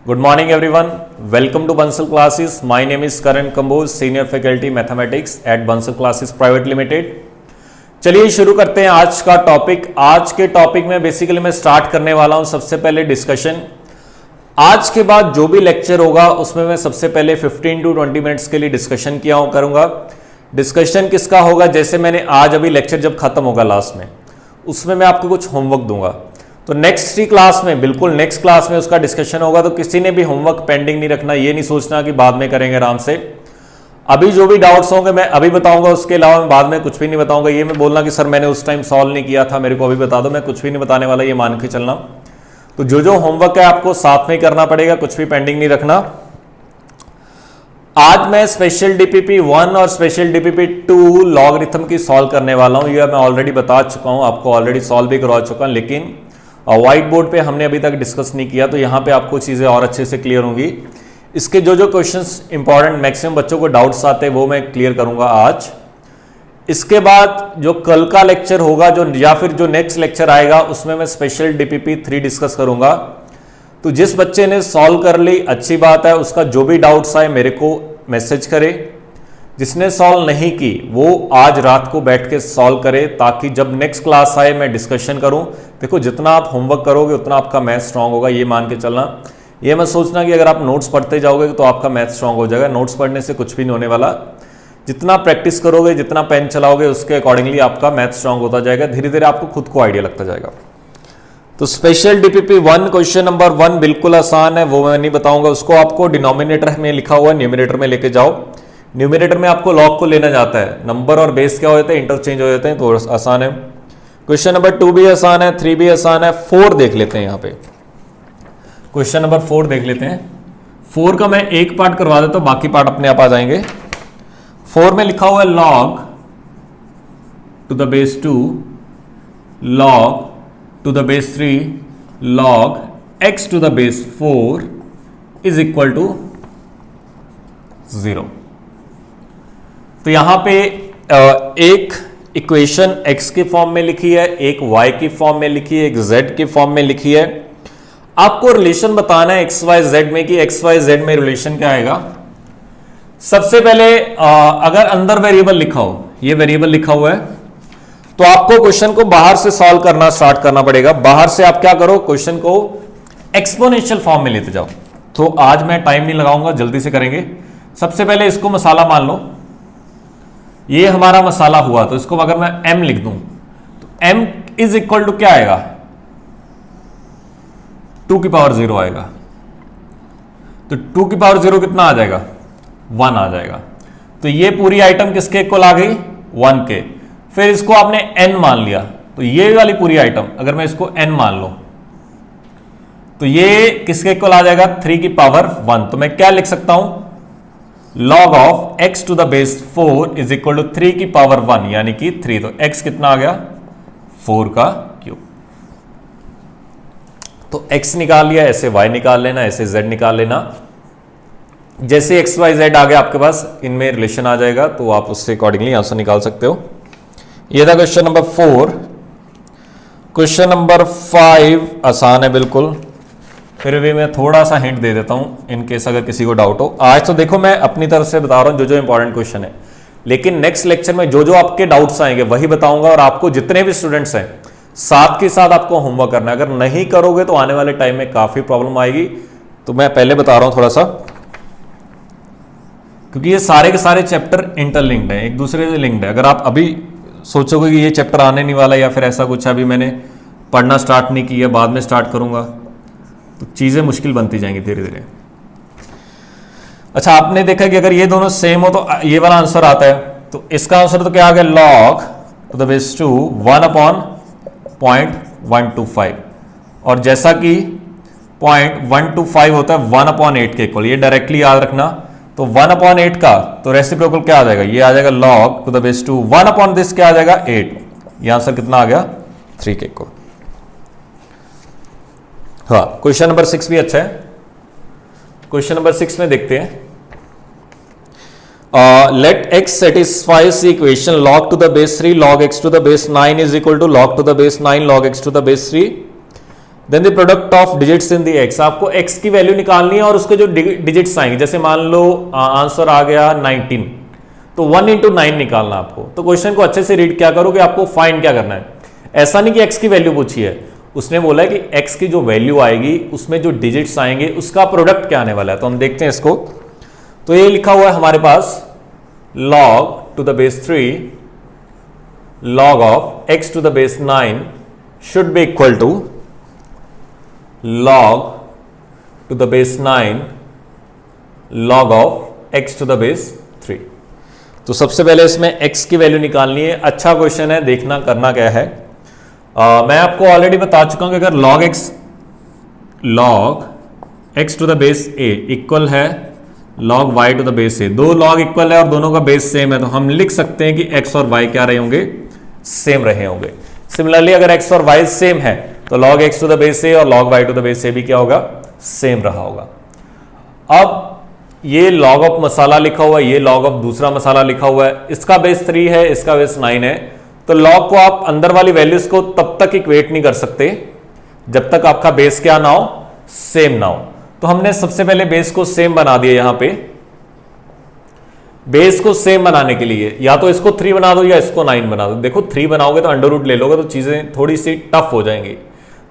Good morning everyone. Welcome to Bansal Classes. My name is Karan Kamboj, Senior Faculty Mathematics at Bansal Classes Private Limited. चलिए शुरू करते हैं आज का topic. आज के टॉपिक में बेसिकली मैं स्टार्ट करने वाला हूं सबसे पहले डिस्कशन। आज के बाद जो भी लेक्चर होगा उसमें मैं सबसे पहले 15 to 20 मिनट्स के लिए डिस्कशन करूंगा। डिस्कशन किसका होगा, जैसे मैंने आज अभी लेक्चर जब खत्म होगा लास्ट में उसमें मैं आपको कुछ होमवर्क दूंगा, तो नेक्स्ट क्लास में बिल्कुल नेक्स्ट क्लास में उसका डिस्कशन होगा। तो किसी ने भी होमवर्क पेंडिंग नहीं रखना, ये नहीं सोचना कि बाद में करेंगे, आराम से अभी जो भी डाउट्स होंगे मैं अभी बताऊंगा, उसके अलावा मैं बाद में कुछ भी नहीं बताऊंगा। ये मैं बोलना कि सर मैंने उस टाइम सॉल्व नहीं किया था, मेरे को अभी बता दो, मैं कुछ भी नहीं बताने वाला, ये मान के चलना। तो जो होमवर्क है आपको साथ में करना पड़ेगा, कुछ भी पेंडिंग नहीं रखना। आज मैं स्पेशल डीपीपी 1 और स्पेशल डीपीपी 2 लॉगरिथम की सॉल्व करने वाला हूं। ये मैं ऑलरेडी बता चुका हूं, आपको ऑलरेडी सॉल्व भी करवा चुका हूं, लेकिन व्हाइट बोर्ड पे हमने अभी तक डिस्कस नहीं किया, तो यहां पे आपको चीजें और अच्छे से क्लियर होंगी। इसके जो क्वेश्चंस इंपॉर्टेंट मैक्सिमम बच्चों को डाउट्स आते हैं वो मैं क्लियर करूंगा आज। इसके बाद जो कल का लेक्चर होगा या फिर जो नेक्स्ट लेक्चर आएगा उसमें मैं स्पेशल डीपीपी 3 डिस्कस करूंगा। तो जिस बच्चे ने सॉल्व कर ली अच्छी बात है, उसका जो भी डाउट्स आए मेरे को मैसेज करे। जिसने सॉल्व नहीं की वो आज रात को बैठ के सॉल्व करे, ताकि जब नेक्स्ट क्लास आए मैं डिस्कशन करूं। देखो जितना आप होमवर्क करोगे उतना आपका मैथ स्ट्रांग होगा, ये मान के चलना। ये मत सोचना कि अगर आप नोट्स पढ़ते जाओगे तो आपका मैथ स्ट्रांग हो जाएगा। नोट्स पढ़ने से कुछ भी नहीं होने वाला। जितना प्रैक्टिस करोगे, जितना पेन चलाओगे, उसके अकॉर्डिंगली आपका मैथ स्ट्रांग होता जाएगा। धीरे धीरे आपको खुद को आइडिया लगता जाएगा। तो स्पेशल डीपीपी 1 क्वेश्चन नंबर 1 बिल्कुल आसान है, वो मैं नहीं बताऊंगा। उसको आपको डिनोमिनेटर में लिखा हुआ न्यूमिनेटर में लेके जाओ। न्यूमिनेटर में आपको लॉग को लेना जाता है, नंबर और बेस क्या होते हैं, इंटरचेंज हो जाते हैं, तो आसान है। क्वेश्चन नंबर 2 भी आसान है, 3 भी आसान है। 4 देख लेते हैं। यहाँ पे क्वेश्चन नंबर 4 देख लेते हैं। 4 का मैं एक पार्ट करवा देता हूं, बाकी पार्ट अपने आप आ जाएंगे। 4 में लिखा हुआ है log to the base 2 log to the base 3 log x to the base 4 is equal to 0। तो यहां पे एक इक्वेशन x के फॉर्म में लिखी है, एक y की फॉर्म में लिखी है, एक z के फॉर्म में लिखी है। आपको रिलेशन बताना है x y z में कि x y z में रिलेशन क्या आएगा। सबसे पहले अगर अंदर वेरिएबल लिखा हो, ये वेरिएबल लिखा हुआ है, तो आपको क्वेश्चन को बाहर से सॉल्व करना स्टार्ट करना पड़ेगा। बाहर से आप क्या करो, क्वेश्चन को एक्सपोनेंशियल फॉर्म में लेते जाओ। तो आज मैं टाइम नहीं लगाऊंगा, जल्दी से करेंगे। सबसे पहले इसको मसाला मान लो, ये हमारा मसाला हुआ। तो इसको अगर मैं m लिख दूं तो m इज इक्वल टू क्या आएगा, 2 की पावर 0 आएगा। तो 2 की पावर 0 कितना आ जाएगा, 1 आ जाएगा। तो ये पूरी आइटम किसके इक्वल आ गई, 1 के। फिर इसको आपने n मान लिया, तो ये वाली पूरी आइटम अगर मैं इसको n मान लूं तो ये किसके इक्वल आ जाएगा, 3 की पावर 1। तो मैं क्या लिख सकता हूं, log of x to the base 4 is equal to 3 की पावर 1 यानी कि 3। तो x कितना आ गया, 4 का क्यूब। तो x निकाल लिया, ऐसे y निकाल लेना, ऐसे z निकाल लेना। जैसे x y z आ गया आपके पास, इनमें रिलेशन आ जाएगा, तो आप उससे अकॉर्डिंगली आंसर निकाल सकते हो। ये था क्वेश्चन नंबर 4। क्वेश्चन नंबर 5 आसान है बिल्कुल, फिर भी मैं थोड़ा सा हिंट दे देता हूं इनकेस अगर किसी को डाउट हो। आज तो देखो मैं अपनी तरफ से बता रहा हूं जो इंपॉर्टेंट क्वेश्चन है, लेकिन नेक्स्ट लेक्चर में जो आपके डाउट्स आएंगे वही बताऊंगा। और आपको जितने भी स्टूडेंट्स हैं साथ के साथ आपको होमवर्क करना है। अगर नहीं करोगे तो आने वाले टाइम में काफी प्रॉब्लम आएगी। तो मैं पहले बता रहा हूं थोड़ा सा, क्योंकि ये सारे के सारे चैप्टर इंटरलिंक्ड है, एक दूसरे से लिंक्ड है। अगर आप अभी सोचोगे कि ये चैप्टर आने नहीं वाला या फिर ऐसा कुछ, अभी मैंने पढ़ना स्टार्ट नहीं किया, बाद में स्टार्ट करूंगा, तो चीजें मुश्किल बनती जाएंगी धीरे धीरे। अच्छा, आपने देखा कि अगर ये दोनों सेम हो तो ये वाला आंसर आता है। तो इसका आंसर तो क्या आ गया, log टू द बेस 2 1/0.125। और जैसा कि 0.125 होता है 1/8 के इक्वल, ये डायरेक्टली याद रखना। तो 1/8 का तो रेसिप्रोकल क्या आ जाएगा, ये आ जाएगा log to the base 2 1/this क्या आ जाएगा 8। ये आंसर कितना आ गया, 3 के इक्वल। हाँ, क्वेश्चन नंबर 6 भी अच्छा है। क्वेश्चन नंबर 6 में देखते हैं, late x satisfies the equation log to the base 3 log x to the base 9 is equal to log to the base 9 log x to the base 3 then the product of digits in the x, आपको x की value निकालनी है और उसके जो digits आएंगे, जैसे मान लो आंसर आ गया 19, तो 1 इंटू 9 निकालना आपको। तो क्वेश्चन को अच्छे से रीड क्या करो कि आपको फाइंड क्या करना है। ऐसा नहीं कि एक्स की वैल्यू पूछी है, उसने बोला है कि एक्स की जो वैल्यू आएगी उसमें जो डिजिट्स आएंगे उसका प्रोडक्ट क्या आने वाला है। तो हम देखते हैं इसको। तो ये लिखा हुआ है हमारे पास log to the base 3 log of x to the base 9 should be equal to log to the base 9 log of x to the base 3। तो सबसे पहले इसमें x की वैल्यू निकालनी है। अच्छा क्वेश्चन है, देखना करना क्या है। मैं आपको ऑलरेडी बता चुका हूं कि अगर log x to the base a equal है log y to the base a, दो log इक्वल है और दोनों का बेस सेम है, तो हम लिख सकते हैं कि x और y क्या रहे होंगे, सेम रहे होंगे। सिमिलरली अगर x और y सेम है तो log x to the base a और log y to the base a भी क्या होगा, सेम रहा होगा। अब ये log ऑफ मसाला लिखा हुआ है, ये log ऑफ दूसरा मसाला लिखा हुआ है, इसका बेस 3 है, इसका बेस 9 है, तो log को आप अंदर वाली वैल्यूज को तब तक इक्वेट नहीं कर सकते जब तक आपका बेस क्या ना हो, सेम ना हो। तो हमने सबसे पहले बेस को सेम बना दिया। यहां पे बेस को सेम बनाने के लिए या तो इसको 3 बना दो या इसको 9 बना दो। देखो 3 बनाओगे तो अंडर रूट ले लोगे तो चीजें थोड़ी सी टफ हो जाएंगी,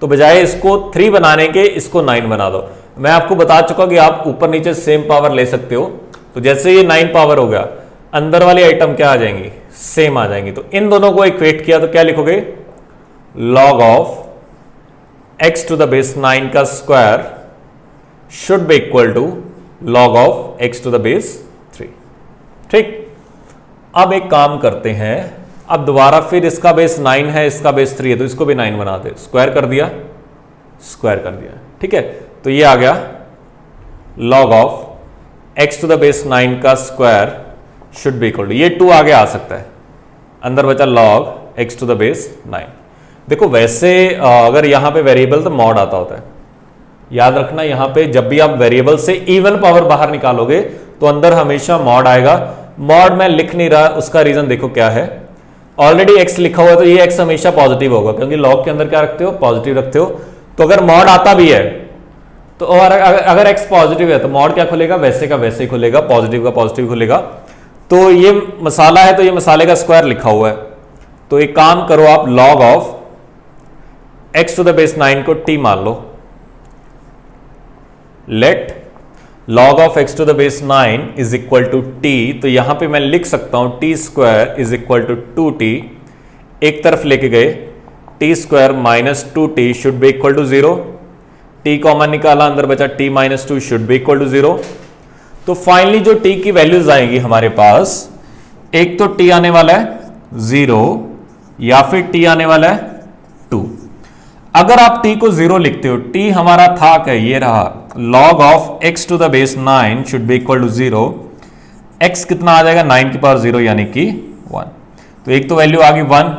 तो बजाय इसको 3 बनाने के इसको 9 बना दो। मैं आपको बता चुका कि आप ऊपर नीचे सेम पावर ले सकते हो। तो जैसे ये 9 पावर हो गया, अंदर वाली आइटम क्या आ जाएंगी, सेम आ जाएंगी। तो इन दोनों को इक्वेट किया तो क्या लिखोगे, log of x to the base 9 का square should be equal to log of x to the base 3। ठीक, अब एक काम करते हैं, अब दोबारा फिर इसका बेस 9 है, इसका बेस 3 है, तो इसको भी 9 बना दे, स्क्वायर कर दिया, स्क्वायर कर दिया। ठीक है, तो ये आ गया log of x to the base 9 का square should be equal to, ये 2 आगे आ सकता है, अंदर बचा log x to the base 9। देखो वैसे अगर यहां पे वेरिएबल तो मॉड आता होता है, याद रखना यहां पे जब भी आप वेरिएबल से इवन पावर बाहर निकालोगे तो अंदर हमेशा मॉड आएगा। मॉड मैं लिख नहीं रहा, उसका रीजन देखो क्या है, ऑलरेडी x लिखा हुआ है तो ये x हमेशा पॉजिटिव होगा, क्योंकि log के अंदर क्या रखते हो, पॉजिटिव रखते हो। तो अगर मॉड आता भी है तो और अगर x पॉजिटिव है तो मॉड क्या खुलेगा, वैसे का वैसे ही खुलेगा, पॉजिटिव का पॉजिटिव खुलेगा। तो ये मसाला है तो ये मसाले का स्क्वायर लिखा हुआ है। तो एक काम करो आप, log of x to the base 9 को t मान लो, let log of x to the base 9 is equal to t। तो यहां पे मैं लिख सकता हूं t square is equal to 2t, एक तरफ लेके गए, t square minus 2t should be equal to 0, t common निकाला, अंदर बचा t minus 2 should be equal to 0। तो फाइनली जो t की वैल्यूज आएंगी हमारे पास, एक तो t आने वाला है 0 या फिर t आने वाला है 2। अगर आप t को 0 लिखते हो, t हमारा था क्या, ये रहा, log of x to the base 9 should be equal to 0, x कितना आ जाएगा, 9 की पावर 0 यानी कि 1। तो एक तो वैल्यू आ गई 1।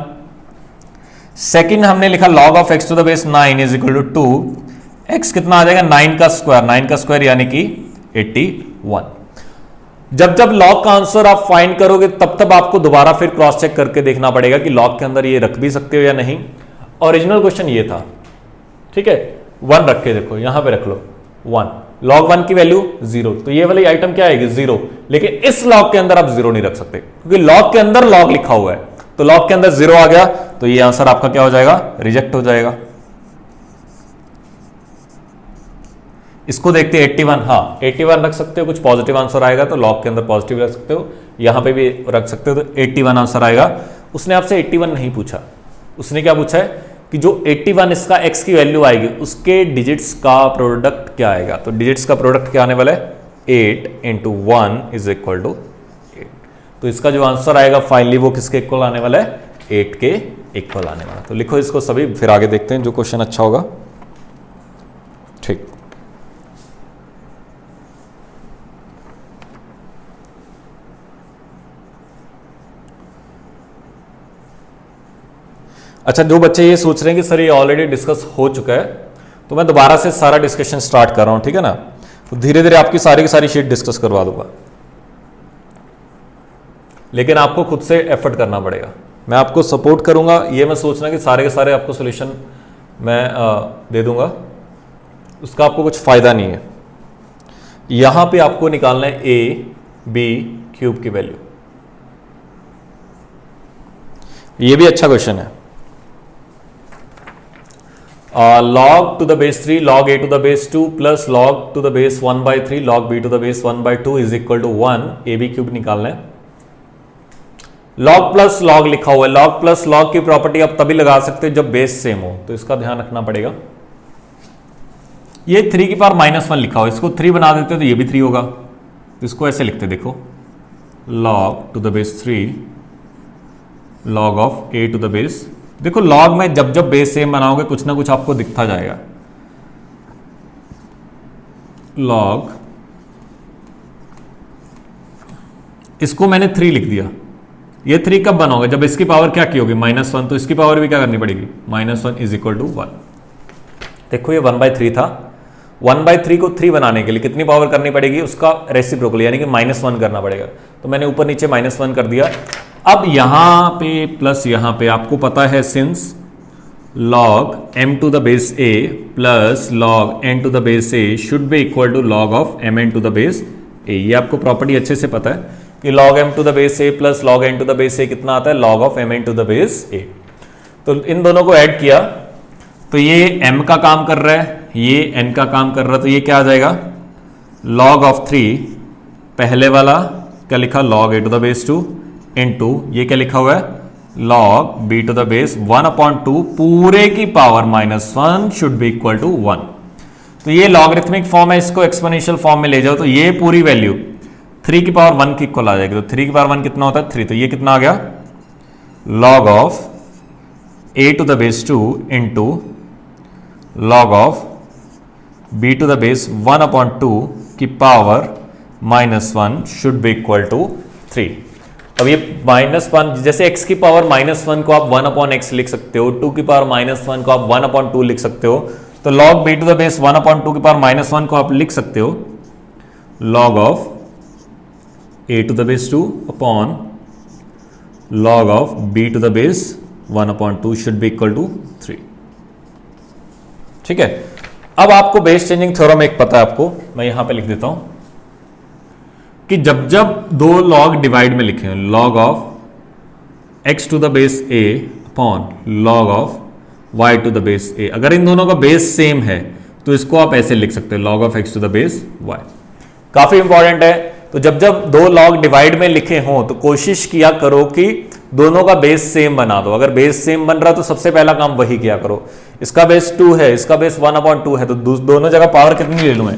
सेकंड हमने लिखा log of x to the base 9 is equal to 2, x कितना आ जाएगा, 9 का स्क्वायर, 9 का स्क्वायर यानी कि 81। जब जब log का आंसर आप फाइंड करोगे तब तब आपको दोबारा फिर क्रॉस चेक करके देखना पड़ेगा कि log के अंदर ये रख भी सकते हो या नहीं। ओरिजिनल क्वेश्चन ये था, ठीक है, 1 रख के देखो, यहां पे रख लो 1, log 1 की वैल्यू 0, तो ये वाली आइटम क्या आएगी 0। लेकिन इस log के अंदर आप 0 नहीं रख सकते क्योंकि log के अंदर log लिखा हुआ है, तो log के अंदर 0 आ गया तो ये आंसर आपका क्या हो जाएगा, रिजेक्ट हो जाएगा। इसको देखते हैं 81, हाँ 81 रख सकते हो, कुछ पॉजिटिव आंसर आएगा तो log के अंदर पॉजिटिव रख सकते हो, यहां पे भी रख सकते हो, तो 81 आंसर आएगा। उसने आपसे 81 नहीं पूछा, उसने क्या पूछा है कि जो 81 इसका x की वैल्यू आएगी उसके डिजिट्स का प्रोडक्ट क्या आएगा। तो डिजिट्स का प्रोडक्ट क्या आने वाला है, 8 इंटू 1 इज इक्वल टू 8। तो इसका जो आंसर आएगा फाइनली वो किसके इक्वल आने वाला है, 8 के इक्वल आने वाला। तो लिखो इसको सभी, फिर आगे देखते हैं जो क्वेश्चन अच्छा होगा। ठीक, अच्छा, जो बच्चे ये सोच रहे हैं कि सर ये ऑलरेडी डिस्कस हो चुका है, तो मैं दोबारा से सारा डिस्कशन स्टार्ट कर रहा हूं, ठीक है ना। तो धीरे धीरे आपकी सारी की सारी शीट डिस्कस करवा दूंगा, लेकिन आपको खुद से एफर्ट करना पड़ेगा, मैं आपको सपोर्ट करूंगा। ये मैं सोचना कि सारे के सारे आपको सोल्यूशन मैं दे दूंगा, उसका आपको कुछ फायदा नहीं है। यहां पे आपको निकालना है ए बी क्यूब की वैल्यू। ये भी अच्छा क्वेश्चन है। Log to the base 3 log a to the base 2 plus log to the base 1/3 log b to the base 1/2 is equal to 1। A b cube निकालना है। लॉग प्लस लॉग लिखा हुआ है, लॉग प्लस लॉग की property आप तभी लगा सकते हो जब बेस सेम हो, तो इसका ध्यान रखना पड़ेगा। ये 3 की पावर -1 लिखा हुआ है, इसको 3 बना देते हो तो ये भी 3 होगा, तो इसको ऐसे लिखते देखो, log to the base 3 log of a to the base. देखो लॉग में जब जब बेस सेम बनाओगे कुछ ना कुछ आपको दिखता जाएगा। लॉग, इसको मैंने 3 लिख दिया। ये 3 कब बनाओगे? जब इसकी पावर क्या की होगी -1, तो इसकी पावर भी क्या करनी पड़ेगी -1 इज इक्वल टू 1। देखो ये 1/3 था, 1/3 को 3 बनाने के लिए कितनी पावर करनी पड़ेगी? उसका रेसिप्रोकल यानी कि -1 करना पड़ेगा। तो मैंने ऊपर नीचे -1 कर दिया। अब यहां पे प्लस यहां पे आपको पता है since log m to the base a plus log n to the base a should be equal to log of mn to the base a। ये आपको प्रॉपर्टी अच्छे से पता है कि log m to the base a plus log n to the base a कितना आता है? log of mn to the base a। तो इन दोनों को ऐड किया तो ये m का काम कर रहा है, ये n का काम कर रहा है, तो ये क्या आ जाएगा? log ऑफ 3 पहले वाला क्या लिखा? log a to the base 2 into ये क्या लिखा हुआ है? log b to the base 1/2 पूरे की power -1 should be equal to 1। तो ये लॉगरिथमिक फॉर्म है, इसको एक्सपोनेंशियल फॉर्म में ले जाओ तो ये पूरी वैल्यू 3 की पावर 1 की इक्वल आ जाएगी। तो 3 की पावर 1 कितना होता है? 3। तो ये कितना आ गया? log of a to the base 2 into log of b to the base 1/2 की power -1 should be equal to 3। अब ये -1 जैसे x की पावर -1 को आप 1/x लिख सकते हो, 2 की पावर -1 को आप 1/2 लिख सकते हो, तो log b to the base 1/2 की पावर -1 को आप लिख सकते हो log of a to the base 2 upon log of b to the base 1/2 should be equal to 3। ठीक है। अब आपको बेस चेंजिंग थ्योरम एक पता है आपको, मैं यहां पे लिख देता हूं कि जब जब दो लॉग डिवाइड में लिखे हैं, log of x to the base a upon log of y to the base a, अगर इन दोनों का बेस सेम है तो इसको आप ऐसे लिख सकते हैं log of x to the base y। काफी इंपॉर्टेंट है। तो जब जब दो लॉग डिवाइड में लिखे हों तो कोशिश किया करो कि दोनों का बेस सेम बना दो। अगर बेस सेम बन रहा तो सबसे पहला काम वही किया करो। इसका बेस 2 है, इसका बेस 1/2 है, तो दोनों जगह पावर कितनी ले लूं मैं?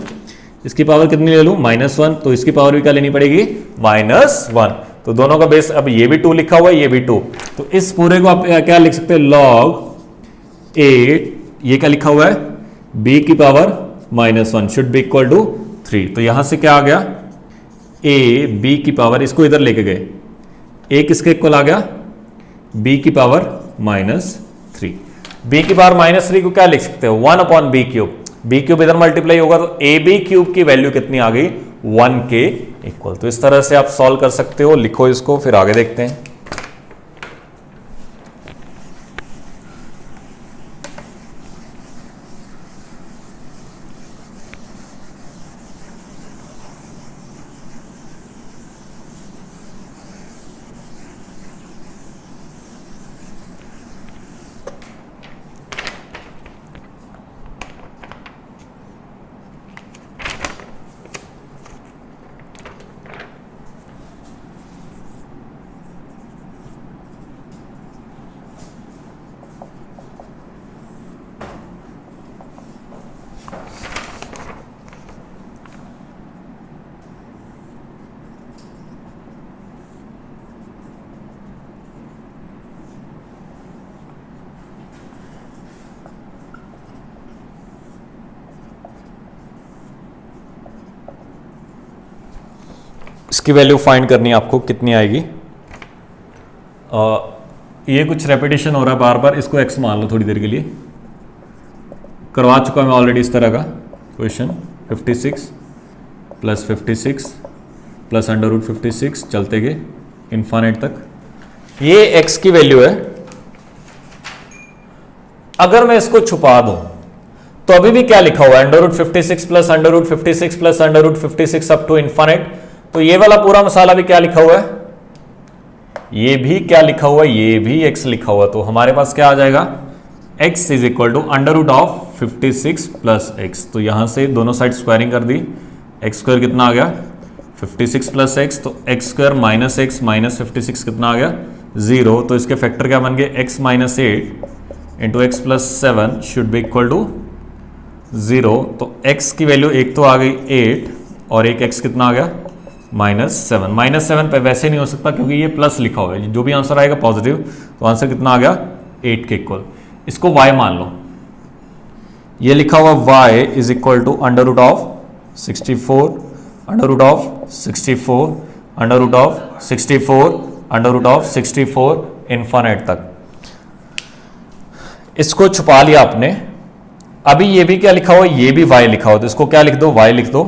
इसकी पावर कितनी ले लूं? -1, तो इसकी पावर भी क्या लेनी पड़ेगी? -1। तो दोनों का बेस, अब ये भी 2 लिखा हुआ है, ये भी 2, तो इस पूरे को आप क्या लिख सकते हैं? log a, ये क्या लिखा हुआ है? b की power -1 should be equal to 3। तो यहां से क्या आ गया? a b की पावर, इसको इधर लेके गए, a किसके इक्वल आ गया? b की पावर -3। b की पावर -3 को क्या लिख सकते हो? 1/b cube. b क्यूब इधर मल्टीप्लाई होगा तो ए बी क्यूब की वैल्यू कितनी आ गई? 1 के इक्वल। तो इस तरह से आप सॉल्व कर सकते हो। लिखो इसको, फिर आगे देखते हैं। इसकी वैल्यू फाइंड करनी है आपको, कितनी आएगी? ये कुछ रेपिटेशन हो रहा है बार बार, इसको x मान लो थोड़ी देर के लिए। करवा चुका मैं ऑलरेडी इस तरह का क्वेश्चन। 56 प्लस 56 प्लस √56 चलते गए इन्फानेट तक। ये x की वैल्यू है अगर मैं इसको छुपा दूं तो अभी भी क्या लिखा हुआ है, under root 56 plus under root 56 plus under root 56 up to infinite. तो ये वाला पूरा मसाला भी क्या लिखा हुआ है, ये भी क्या लिखा हुआ है, ये भी x लिखा हुआ। तो हमारे पास क्या आ जाएगा, x is equal to under root of 56 plus x. तो यहां से दोनों साइड स्क्वायरिंग कर दी, एक्स स्क्वायर कितना आ गया 56 प्लस एक्स, तो x square minus x minus 56 कितना आ गया 0। तो इसके फैक्टर क्या बन गए, x minus 8 into x plus 7 should be equal to 0। तो x की वैल्यू एक तो आ गई 8 और एक x कितना आ गया -7। -7 पे वैसे नहीं हो सकता क्योंकि ये प्लस लिखा हुआ है, जो भी आंसर आएगा पॉजिटिव, तो आंसर कितना आ गया 8 के इक्वल। इसको y मान लो, ये लिखा हुआ y is equal to under root of 64 under root of 64 under root of 64 under root of 64 infinite तक। इसको छुपा लिया आपने। अभी ये भी क्या लिखा हुआ, ये भी y लिखा हुआ, तो इसको क्या लिख दो, y लिख दो।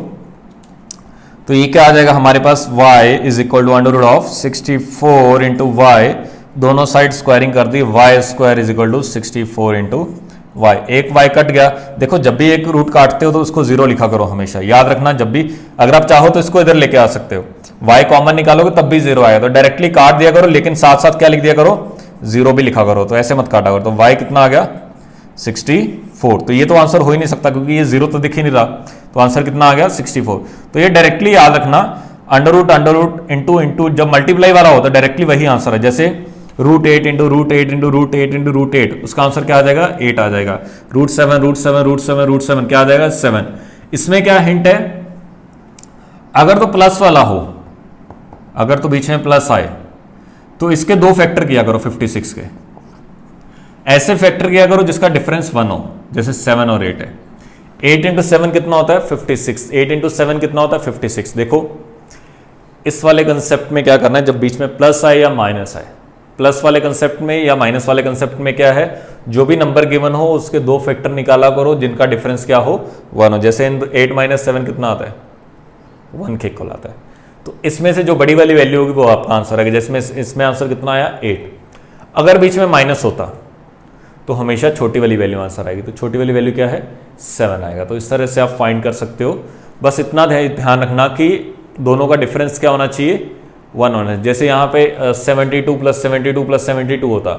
तो ये क्या आ जाएगा हमारे पास, y is equal to under root of 64 into y, दोनों साइड स्क्वायरिंग कर दी, y square is equal to 64 into y. एक y कट गया। देखो जब भी एक रूट काटते हो तो उसको 0 लिखा करो हमेशा, याद रखना। जब भी अगर आप चाहो तो इसको इधर लेके आ सकते हो, y कॉमन निकालोगे तब भी 0 आएगा, तो डायरेक्टली काट दिया करो, लेकिन साथ साथ क्या लिख दिया करो, 0 भी लिखा करो। तो ऐसे मत काटा करो। तो y कितना आ गया 64। तो ये तो आंसर हो ही नहीं सकता क्योंकि ये 0 तो दिख ही नहीं रहा, तो आंसर कितना आ गया 64। तो ये डायरेक्टली याद रखना, अंडर रूट इंटू इंटू जब मल्टीप्लाई वाला होता है डायरेक्टली वही आंसर है। जैसे √8 इंटू √8 इंटू √8 इंटू √8, उसका आंसर क्या आ जाएगा 8 आ जाएगा। √7 क्या आ जाएगा 7। इसमें क्या हिंट है, अगर तो प्लस वाला हो, अगर तो बीच में प्लस आए तो इसके 2 फैक्टर किया करो 56 के, ऐसे फैक्टर किया करो जिसका डिफरेंस 1 हो, जैसे 7 और 8 है। 8 इंटू 7 कितना होता है 56, 8 इंटू 7 कितना होता है 56। देखो इस वाले कंसेप्ट में क्या करना है, जब बीच में प्लस आए या माइनस आए, प्लस वाले कंसेप्ट में या माइनस वाले कंसेप्ट में क्या है, जो भी नंबर गिवन हो उसके 2 फैक्टर निकाला करो जिनका डिफरेंस क्या हो 1 हो। जैसे 8 - 7 कितना आता है 1 के इक्वल आता है। तो इसमें से जो बड़ी वाली वैल्यू होगी वो आपका आंसर आएगा। जैसे इसमें आंसर कितना आया 8। अगर बीच में माइनस होता तो हमेशा छोटी वाली वैल्यू आंसर आएगी, तो छोटी वाली वैल्यू क्या है 7 आएगा। तो इस तरह से आप फाइंड कर सकते हो। बस इतना ध्यान रखना कि दोनों का डिफरेंस क्या होना चाहिए 1 होना चाहिए। जैसे यहाँ पे 72 + 72 + 72 होता,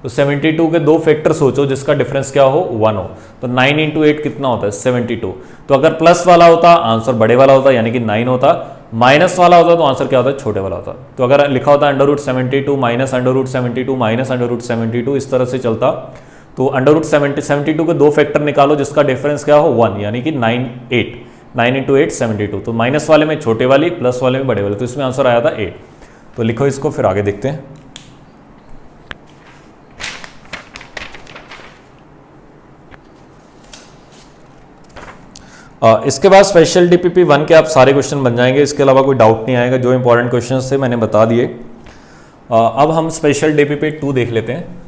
तो 72 के 2 फैक्टर सोचो जिसका डिफरेंस क्या हो 1 हो। तो 9 × 8 कितना होता है 72। तो अगर प्लस वाला होता आंसर बड़े वाला होता यानी कि 9 होता, माइनस वाला होता तो आंसर क्या होता है छोटे वाला होता। तो अगर लिखा होता √72 माइनस √72 माइनस √72 इस तरह से चलता, तो √72 के 2 फैक्टर निकालो जिसका डिफरेंस क्या हो 1 यानी कि 9 × 8 72। तो माइनस वाले में छोटे वाली, प्लस वाले में बड़े वाले, तो इसमें आंसर आया था 8। तो लिखो इसको, फिर आगे देखते हैं। इसके बाद स्पेशल डीपीपी 1 के आप सारे क्वेश्चन बन जाएंगे, इसके अलावा कोई डाउट नहीं आएगा। जो इंपॉर्टेंट क्वेश्चन थे मैंने बता दिए। अब हम स्पेशल डीपीपी 2 देख लेते हैं।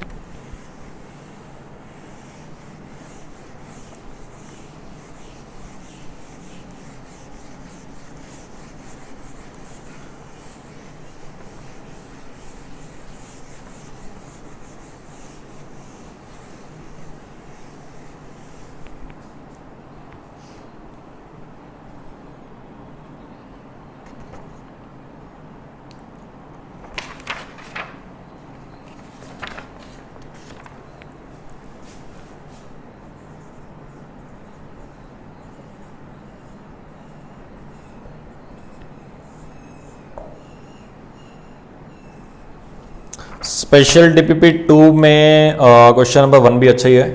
स्पेशल डीपीपी 2 में क्वेश्चन नंबर 1 भी अच्छा ही है।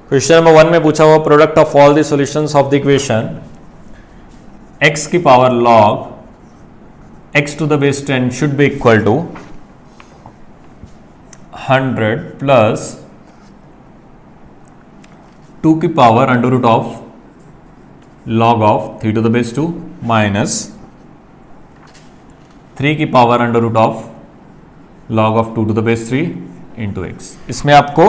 क्वेश्चन नंबर 1 में पूछा हुआ product of all the solutions of the equation x की power log x to the base 10 should be equal to 100 plus 2 की power under root of log of 3 to the base 2 minus 3 की power under root of log of 2 to the base 3 into x. इसमें आपको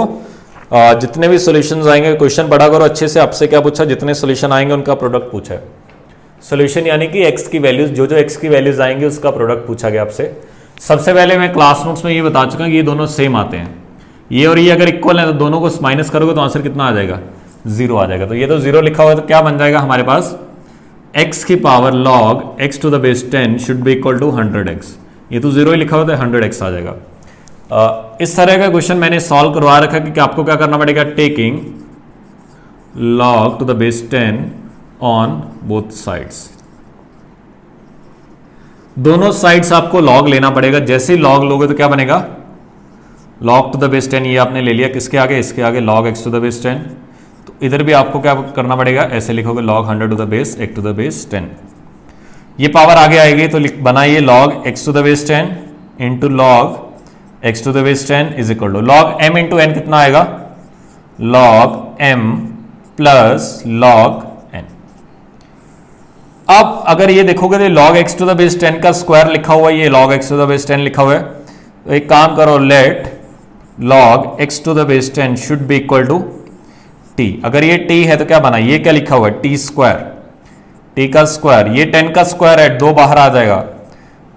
जितने भी solutions आएंगे, question पढ़ा करो अच्छे से। आपसे क्या पूछा, जितने सॉल्यूशन आएंगे उनका प्रोडक्ट पूछा है। सॉल्यूशन यानी कि x की वैल्यूज, जो x की वैल्यूज आएंगे उसका प्रोडक्ट पूछा गया आपसे। सबसे पहले मैं क्लास नोट्स में ये बता चुका हूँ कि ये दोनों सेम आते हैं। ये और ये अगर इक्वल है तो दोनों को माइनस करोगे तो आंसर कितना आ जाएगा, 0 आ जाएगा। तो ये तो 0 लिखा हुआ है तो क्या बन जाएगा हमारे पास, x की power log x to the base 10 should be equal to 100x। ये तो 0 ही लिखा हुआ तो 100x आ जाएगा। इस तरह का क्वेश्चन मैंने सॉल्व करवा रखा कि आपको क्या करना पड़ेगा, taking log to the base 10 on both sides. दोनों साइड्स आपको log लेना पड़ेगा। जैसे ही log लोगे तो क्या बनेगा, log टू द बेस 10, ये आपने ले लिया किसके आगे, इसके आगे log x to the base 10। तो इधर भी आपको क्या करना पड़ेगा, ऐसे लिखोगे log 100 to the base x to the base 10। ये पावर आगे आएगी तो बनाइए log x to the base 10 into log x to the base 10 is equal to log m into n कितना आएगा, log m plus log n। अब अगर ये देखोगे तो log x to the base 10 का स्क्वायर लिखा हुआ है, ये log x to the base 10 लिखा हुआ है। तो एक काम करो, let log x to the base 10 should be equal to t। अगर ये t है तो क्या बना, ये क्या लिखा हुआ है, t स्क्वायर, t का स्क्वायर, ये 10 का स्क्वायर है, 2 बाहर आ जाएगा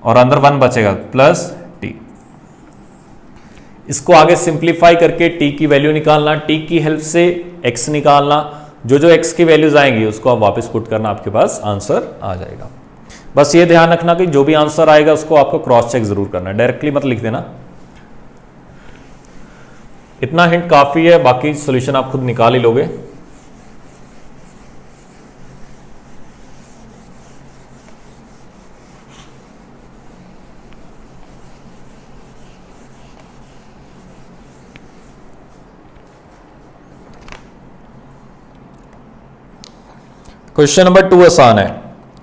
और अंदर 1 बचेगा प्लस t। इसको आगे सिंप्लीफाई करके t की वैल्यू निकालना, t की हेल्प से x निकालना, जो जो x की वैल्यूज आएंगी उसको आप वापस पुट करना, आपके पास आंसर आ जाएगा। बस ये ध्यान रखना कि जो भी आंसर आएगा उसको आपको क्रॉस चेक जरूर करना है, डायरेक्टली मत लिख देना। इतना हिंट काफी है, बाकी सॉल्यूशन आप खुद निकाल ही लोगे। क्वेश्चन नंबर 2 आसान है।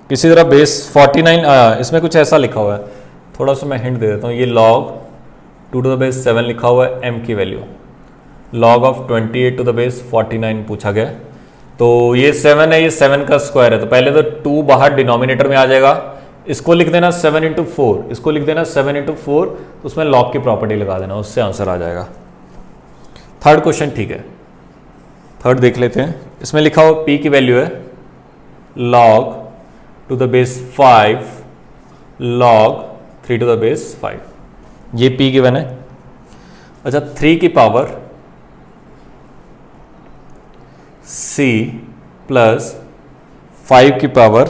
किसी तरह बेस 49, इसमें कुछ ऐसा लिखा हुआ है, थोड़ा सा मैं हिंट दे देता हूँ। ये log 2 टू द बेस 7 लिखा हुआ है, m की value log of 28 to the base 49 पूछा गया। तो ये 7 है, ये 7 का स्क्वायर है, तो पहले तो 2 बाहर डिनोमिनेटर में आ जाएगा, इसको लिख देना 7 इंटू 4, इसको लिख देना 7 इंटू 4, तो उसमें log की प्रॉपर्टी लगा देना, उससे आंसर आ जाएगा। थर्ड क्वेश्चन ठीक है, थर्ड देख लेते हैं। इसमें लिखा हुआ p की वैल्यू है log to the base 5 log 3 to the base 5, ये p गिवन है। अच्छा, 3 की पावर c प्लस 5 की पावर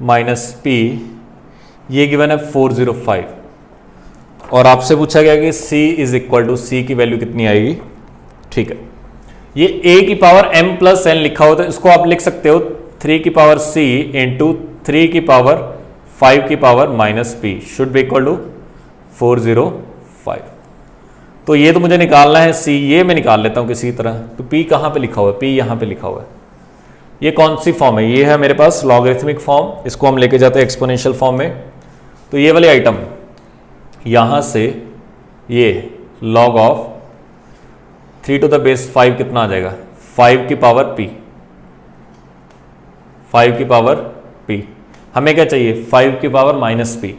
माइनस p, ये गिवन है 405, और आपसे पूछा गया कि c is equal to, c की वैल्यू कितनी आएगी। ठीक है, ये a की पावर m प्लस n लिखा हो तो इसको आप लिख सकते हो 3 की पावर c इंटू 3 की पावर 5 की power minus p should be equal to 405। तो ये तो मुझे निकालना है c, ये मैं निकाल लेता हूं किसी तरह। तो p कहां पे लिखा हुआ है, p यहां पे लिखा हुआ है। ये कौन सी फॉर्म है, ये है मेरे पास लॉगरिथमिक फॉर्म, इसको हम लेके जाते हैं एक्सपोनेंशियल फॉर्म में। तो ये वाली आइटम यहां से ये log of 3 to the base 5 कितना आ जाएगा, 5 की पावर p, 5 की पावर p। हमें क्या चाहिए, 5 की पावर माइनस p,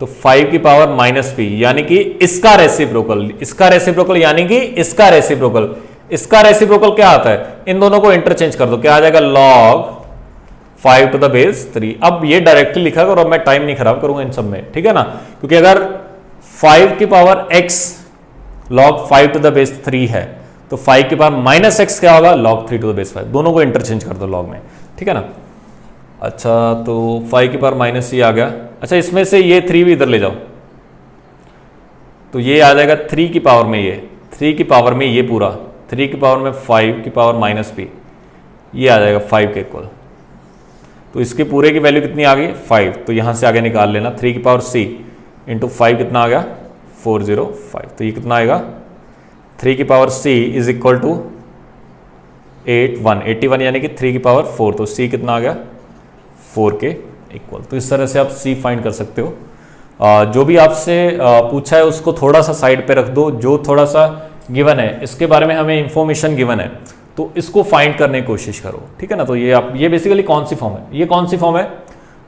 तो 5 की पावर माइनस p यानी कि इसका रेसिप्रोकल, इसका रेसिप्रोकल यानी कि इसका रेसिप्रोकल। इसका रेसिप्रोकल क्या आता है, इन दोनों को इंटरचेंज कर दो, क्या आ जाएगा log 5 टू द बेस 3। अब ये डायरेक्टली लिखा करो, मैं टाइम नहीं खराब करूंगा इन सब में, ठीक है ना, क्योंकि अगर 5 की power x log 5 to the base 3 है तो 5 की पावर माइनस x क्या होगा, log 3 टू द बेस 5। दोनों को इंटरचेंज कर दो log में, ठीक है ना। अच्छा, तो 5 की पावर माइनस ये आ गया। अच्छा, इसमें से ये 3 भी इधर ले जाओ, तो ये आ जाएगा 3 की पावर में, ये 3 की पावर में ये पूरा, 3 की पावर में 5 की पावर माइनस p, ये आ जाएगा 5 के इक्वल। तो इसके पूरे की वैल्यू कितनी आ गई, 5। तो यहां से आगे निकाल लेना, 3 की पावर c इंटू 5 कितना आ गया, 405। तो ये कितना आएगा, 3 की power c is equal to 81 यानी कि 3 की पावर 4, तो c कितना आ गया, 4 के इक्वल। तो इस तरह से आप c फाइंड कर सकते हो। जो भी आपसे पूछा है उसको थोड़ा सा साइड पे रख दो, जो थोड़ा सा गिवन है इसके बारे में हमें इंफॉर्मेशन गिवन है तो इसको फाइंड करने की कोशिश करो, ठीक है ना। तो ये बेसिकली कौन सी फॉर्म है, ये कौन सी फॉर्म है,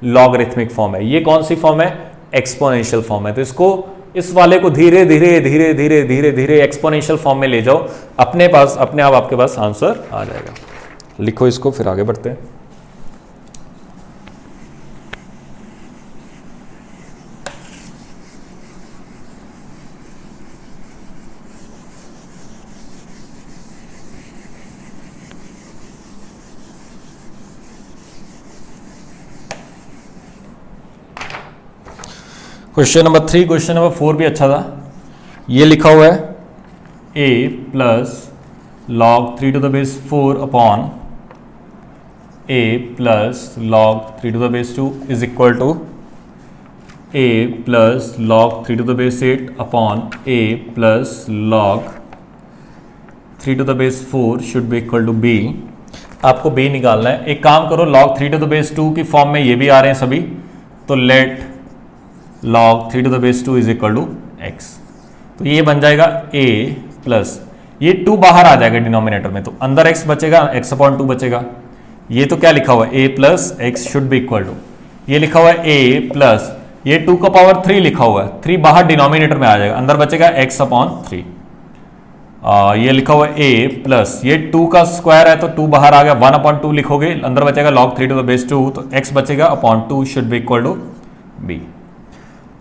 लॉगरिथमिक फॉर्म है। ये कौन सी फॉर्म है, एक्सपोनेंशियल फॉर्म है। तो इसको, इस वाले को धीरे धीरे धीरे धीरे धीरे धीरे एक्सपोनेंशियल फॉर्म में ले जाओ, अपने आप आपके पास आंसर आ जाएगा। लिखो इसको, फिर आगे बढ़ते हैं। क्वेश्चन नंबर 3, क्वेश्चन नंबर 4 भी अच्छा था। ये लिखा हुआ है a plus log 3 to the base 4 upon a plus log 3 to the base 2 is equal to a plus log 3 to the base 8 upon a plus log 3 to the base 4 should be equal to b। आपको b निकालना है। एक काम करो, log 3 to the base 2 की form में ये भी आ रहे हैं सभी, तो let log 3 to the base 2 is equal to x। तो ये बन जाएगा a प्लस, ये 2 बाहर आ जाएगा डिनोमिनेटर में, तो अंदर x बचेगा, x अपॉन 2 बचेगा। ये तो क्या लिखा हुआ है, a plus x should be equal to, ये लिखा हुआ है a प्लस, ये 2 का पावर 3 लिखा हुआ है, 3 बाहर डिनोमिनेटर में आ जाएगा, अंदर बचेगा x अपॉन 3। ये लिखा हुआ है a प्लस, ये 2 का स्क्वायर है तो 2 बाहर आ गया, 1 अपॉन 2 लिखोगे, अंदर बचेगा log 3 to the base 2, तो x बचेगा upon 2 should be equal to b।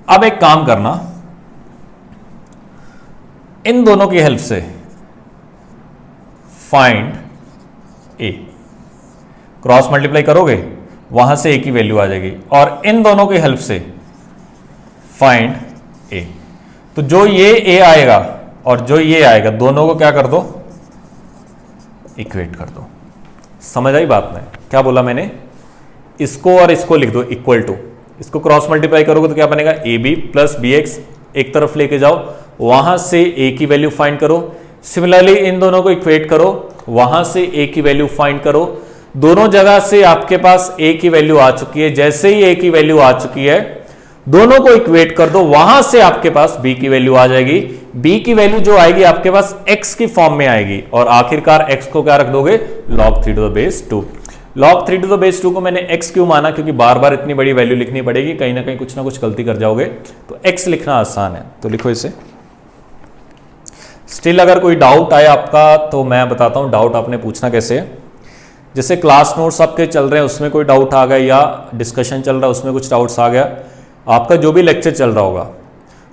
अब एक काम करना, इन दोनों की हेल्प से फाइंड a, क्रॉस मल्टीप्लाई करोगे वहां से a की वैल्यू आ जाएगी, और इन दोनों की हेल्प से फाइंड a। तो जो ये a आएगा और जो ये आएगा, दोनों को क्या कर दो, इक्वेट कर दो। समझ आई बात में? क्या बोला मैंने, इसको और इसको लिख दो इक्वल टू, इसको क्रॉस मल्टीप्लाई करोगे तो क्या बनेगा, a b plus b x, एक तरफ लेके जाओ, वहां से a की वैल्यू फाइंड करो। सिमिलरली इन दोनों को इक्वेट करो, वहां से a की वैल्यू फाइंड करो। दोनों जगह से आपके पास a की वैल्यू आ चुकी है, जैसे ही a की वैल्यू आ चुकी है दोनों को इक्वेट कर दो, वहां से आपके पास b की वैल्यू आ जाएगी। b की वैल्यू जो आएगी आपके पास x की फॉर्म में आएगी, और आखिरकार x को क्या रख दोगे, log 3 to the base 2। log 3 to the base 2 को मैंने x क्यों माना, क्योंकि बार बार इतनी बड़ी वैल्यू लिखनी पड़ेगी, कहीं ना कहीं कुछ ना कुछ गलती कर जाओगे, तो x लिखना आसान है, तो लिखो इसे। स्टिल अगर कोई डाउट आए आपका तो मैं बताता हूं डाउट आपने पूछना कैसे है। जैसे क्लास नोट्स आपके चल रहे हैं उसमें कोई डाउट आ गया, या डिस्कशन चल रहा है उसमें कुछ डाउट्स आ गया, आपका जो भी लेक्चर चल रहा होगा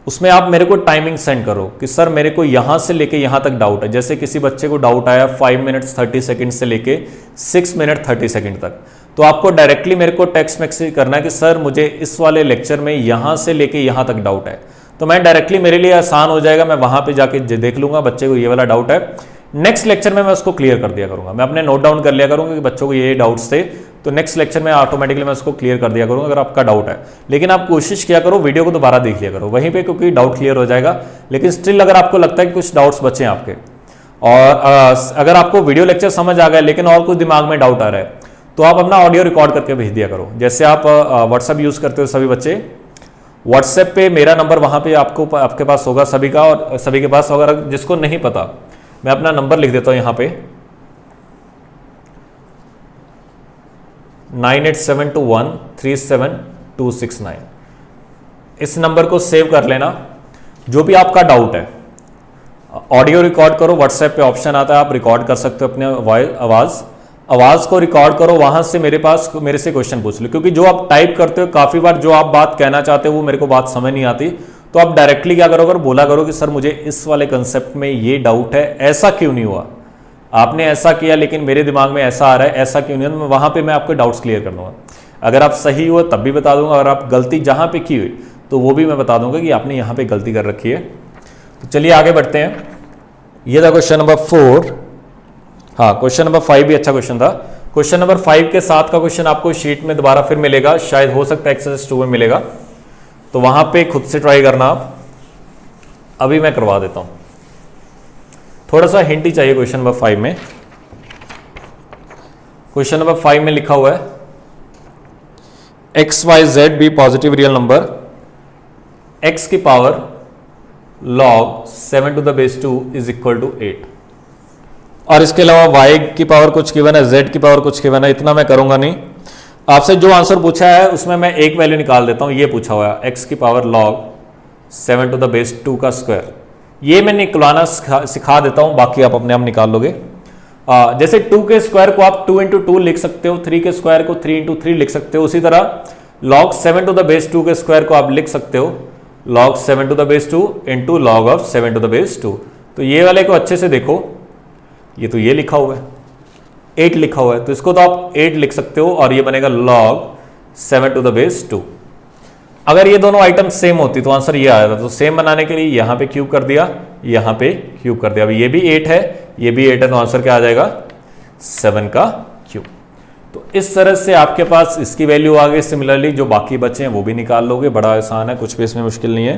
उसमें आप मेरे को टाइमिंग सेंड करो कि सर मेरे को यहाँ से लेके यहाँ तक डाउट है। जैसे किसी बच्चे को डाउट आया 5 मिनट्स 30 सेकंड से लेके 6 मिनट 30 सेकंड तक, तो आपको डायरेक्टली मेरे को टेक्स्ट मैसेज करना है कि सर मुझे इस वाले लेक्चर में यहाँ से लेके यहाँ तक डाउट है, तो मैं डायरेक्टली, मेरे लिए आसान हो जाएगा, मैं वहाँ पर जाके देख लूँगा बच्चे को ये वाला डाउट है, नेक्स्ट लेक्चर में मैं उसको क्लियर कर दिया करूँगा। मैं अपने नोट डाउन कर लिया करूँगा कि बच्चों को ये डाउट्स थे, तो नेक्स्ट लेक्चर में ऑटोमेटिकली मैं उसको क्लियर कर दिया करूँगा अगर आपका डाउट है। लेकिन आप कोशिश किया करो वीडियो को दोबारा देख लिया करो वहीं पे, क्योंकि डाउट क्लियर हो जाएगा। लेकिन स्टिल अगर आपको लगता है कि कुछ डाउट्स बचे हैं आपके, और अगर आपको वीडियो लेक्चर समझ आ गया लेकिन और कुछ दिमाग में डाउट आ रहा है, तो आप अपना ऑडियो रिकॉर्ड करके भेज दिया करो। जैसे आप व्हाट्सएप यूज़ करते हो सभी बच्चे, व्हाट्सएप पे मेरा नंबर वहाँ पे आपके पास होगा सभी का, और सभी के पास होगा। जिसको नहीं पता मैं अपना नंबर लिख देता हूँ यहाँ पे, 9872137269। इस नंबर को सेव कर लेना। जो भी आपका डाउट है ऑडियो रिकॉर्ड करो, व्हाट्सएप पे ऑप्शन आता है, आप रिकॉर्ड कर सकते हो अपने आवाज को रिकॉर्ड करो, वहां से मेरे से क्वेश्चन पूछ लो। क्योंकि जो आप टाइप करते हो काफी बार जो आप बात कहना चाहते हो वो मेरे को बात समझ नहीं आती, तो आप डायरेक्टली क्या करो, अगर बोला करो कि सर मुझे इस वाले कंसेप्ट में ये डाउट है, ऐसा क्यों नहीं हुआ, आपने ऐसा किया लेकिन मेरे दिमाग में ऐसा आ रहा है, ऐसा क्यों नहीं हुआ, वहां पे मैं आपके डाउट्स क्लियर कर दूंगा। अगर आप सही हुआ तब भी बता दूंगा, अगर आप गलती जहां पे की हुई तो वो भी मैं बता दूंगा कि आपने यहाँ पे गलती कर रखी है। तो चलिए आगे बढ़ते हैं। ये था क्वेश्चन नंबर 4। हाँ, क्वेश्चन नंबर 5 भी अच्छा क्वेश्चन था। क्वेश्चन नंबर 5 के साथ का क्वेश्चन आपको शीट में दोबारा फिर मिलेगा, शायद हो सकता है एक्सरसाइज 2 में मिलेगा, तो वहां पे खुद से ट्राई करना आप। अभी मैं करवा देता हूं, थोड़ा सा हिंट ही चाहिए क्वेश्चन नंबर 5 में। क्वेश्चन नंबर 5 में लिखा हुआ है x y z be positive real number, x की power log 7 to the base 2 is equal to 8, और इसके अलावा y की पावर कुछ गिवन है, z की पावर कुछ गिवन है। इतना मैं करूंगा नहीं, आपसे जो आंसर पूछा है उसमें मैं एक वैल्यू निकाल देता हूं। ये पूछा हुआ है x की power log 7 to the base 2 का स्क्वायर, ये मैं निकलवाना सिखा देता हूं, बाकी आप अपने आप निकाल लोगे। जैसे 2 के स्क्वायर को आप 2 into 2 लिख सकते हो, 3 के स्क्वायर को 3 into 3 लिख सकते हो, उसी तरह log 7 to the base 2 के स्क्वायर को आप लिख सकते हो log 7 to the base 2 into log of 7 to the base 2। तो ये वाले को अच्छे से देखो, ये तो ये लिखा हुआ है 8 लिखा हुआ है, तो इसको तो आप 8 लिख सकते हो, और ये बनेगा log 7 to the base 2। अगर ये दोनों आइटम सेम होती तो आंसर ये आया था। तो सेम बनाने के लिए यहां पे क्यूब कर दिया, यहां पे क्यूब कर दिया। अब ये भी 8 है, ये भी 8 है, तो आंसर क्या आ जाएगा 7 का क्यूब। तो इस तरह से आपके पास इसकी वैल्यू आ गई। सिमिलरली जो बाकी बचे हैं वो भी निकाल लोगे, बड़ा आसान है, कुछ भी इसमें मुश्किल नहीं है।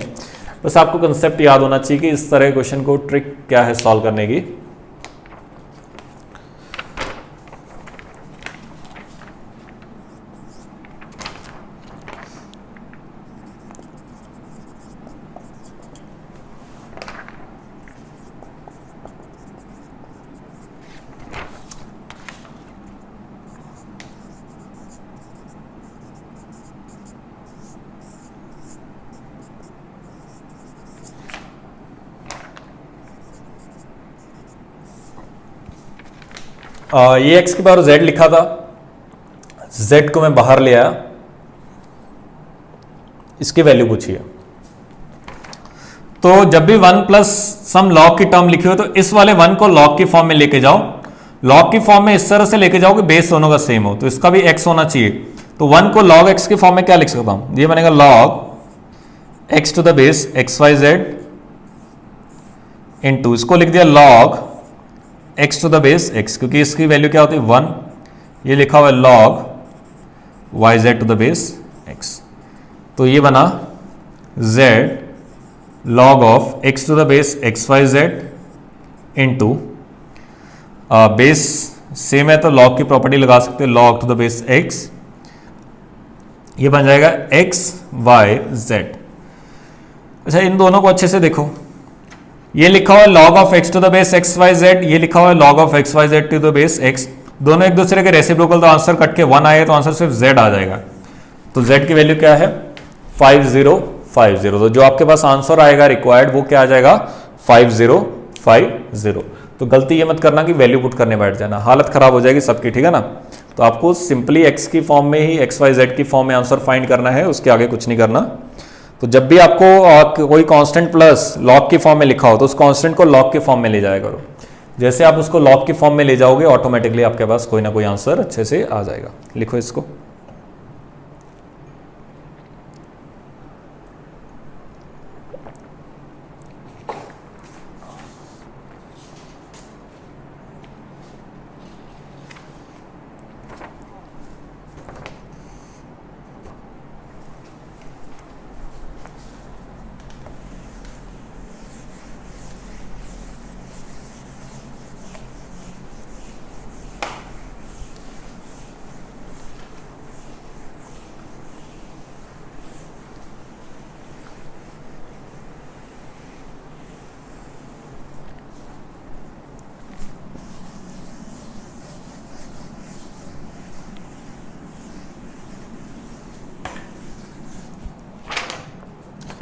बस आपको कंसेप्ट याद होना चाहिए कि इस तरह क्वेश्चन को ट्रिक क्या है सॉल्व करने की। ये x की पावर z लिखा था, z को मैं बाहर ले आया, इसकी वैल्यू पूछिए। तो जब भी 1 प्लस सम लॉग की टर्म लिखी हो तो इस वाले 1 को लॉग की फॉर्म में लेके जाओ। लॉग की फॉर्म में इस तरह से लेके जाओ कि बेस दोनों का सेम हो, तो इसका भी x होना चाहिए। तो 1 को log x की फॉर्म में क्या लिख सकता हूं, ये बनेगा log x to the base xyz into, इसको लिख दिया log x to the base x, क्योंकि इसकी वैल्यू क्या होती है 1। ये लिखा हुआ है log yz to the base x। तो ये बना z log of x to the base xyz into, base same है तो log की प्रॉपर्टी लगा सकते हैं, log to the base x। ये बन जाएगा x y z। अच्छा, इन दोनों को अच्छे से देखो, ये लिखा हुआ है log of x to the base x y z, ये लिखा हुआ है log of x y z to the base x। दोनों एक दूसरे के रेसिप्रोकल, तो आंसर कट के 1 आए तो आंसर सिर्फ z आ जाएगा। तो z की वैल्यू क्या है 5050। तो जो आपके पास आंसर आएगा रिक्वायर्ड वो क्या आ जाएगा 5050। तो गलती ये मत करना कि वैल्यू पुट करने बैठ जाना, हालत खराब हो जाएगी सबकी, ठीक है ना। तो आपको सिंपली x की फॉर्म में ही x y z की फॉर्म में आंसर फाइंड करना है, उसके आगे कुछ नहीं करना। तो जब भी आपको कोई कांस्टेंट प्लस लॉग की फॉर्म में लिखा हो तो उस कांस्टेंट को लॉग के फॉर्म में ले जाया करो। जैसे आप उसको लॉग की फॉर्म में ले जाओगे ऑटोमेटिकली आपके पास कोई ना कोई आंसर अच्छे से आ जाएगा। लिखो इसको।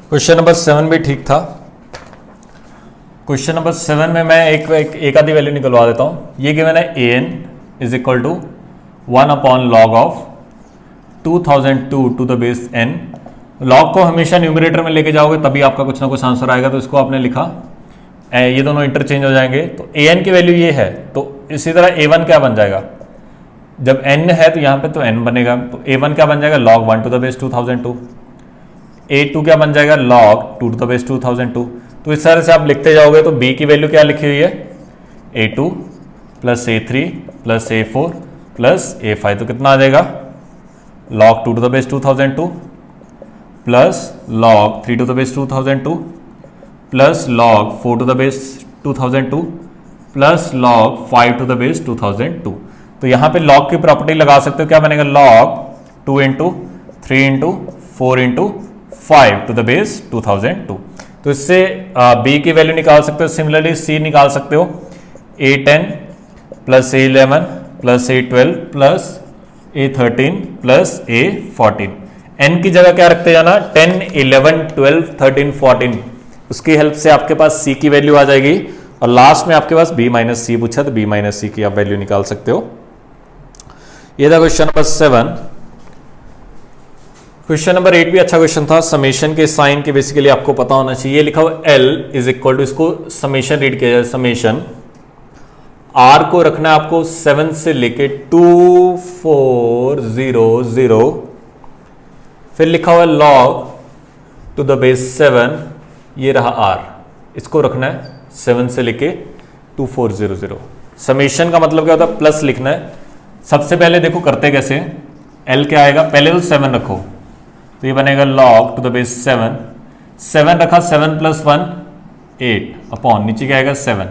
क्वेश्चन नंबर 7 भी ठीक था। क्वेश्चन नंबर 7 में मैं एक आधी वैल्यू निकलवा देता हूं। ये गिवन है an is equal to 1 upon log of 2002 to the base n। Log को हमेशा न्यूमरेटर में लेके जाओगे तभी आपका कुछ ना कुछ आंसर आएगा। तो इसको आपने लिखा, ये दोनों इंटरचेंज हो जाएंगे। तो an की वैल्यू ये है, तो इसी तरह a1 क्या बन जाएगा, जब n है तो यहाँ पे तो n बनेगा। तो a1 क्या बन जाएगा log 1 to the base 2002। a2 क्या बन जाएगा log 2 टू द बेस 2002। तो इस तरह से आप लिखते जाओगे। तो b की वैल्यू क्या लिखी हुई है a2 plus a3 plus a4 plus a5। तो कितना आ जाएगा log 2 to the base 2002 plus log 3 to the base 2002 plus log 4 to the base 2002 plus log 5 to the base 2002। तो यहाँ पे log की प्रॉपर्टी लगा सकते हो, क्या बनेगा log 2 into 3 into 4 into 5 to the base 2002। तो इससे b की वैल्यू निकाल सकते हो। सिमिलरली c निकाल सकते हो a10 plus a11 plus a12 plus a13 plus a14। n की जगह क्या रखते जाना 10 11 12 13 14। उसकी हेल्प से आपके पास c की वैल्यू आ जाएगी। और लास्ट में आपके पास b माइनस सी पूछा तो b माइनस सी की आप वैल्यू निकाल सकते हो। ये था क्वेश्चन नंबर 7। क्वेश्चन नंबर 8 भी अच्छा क्वेश्चन था। समेशन के साइन के बेसिकली आपको पता होना चाहिए। लिखा हुआ L इज इक्वल टू, इसको समेशन रीड किया जाए, समेशन R को रखना है आपको 7 से लेके 2400। फिर लिखा हुआ है log टू द बेस 7, ये रहा r, इसको रखना है 7 से लेके 2400। समेशन का मतलब क्या होता है, प्लस लिखना है। सबसे पहले देखो करते कैसे, l क्या आएगा, पहले तो 7 रखो, तो ये बनेगा log टू द बेस 7, 7 रखा, 7 + 1 8 अपॉन नीचे क्या आएगा 7।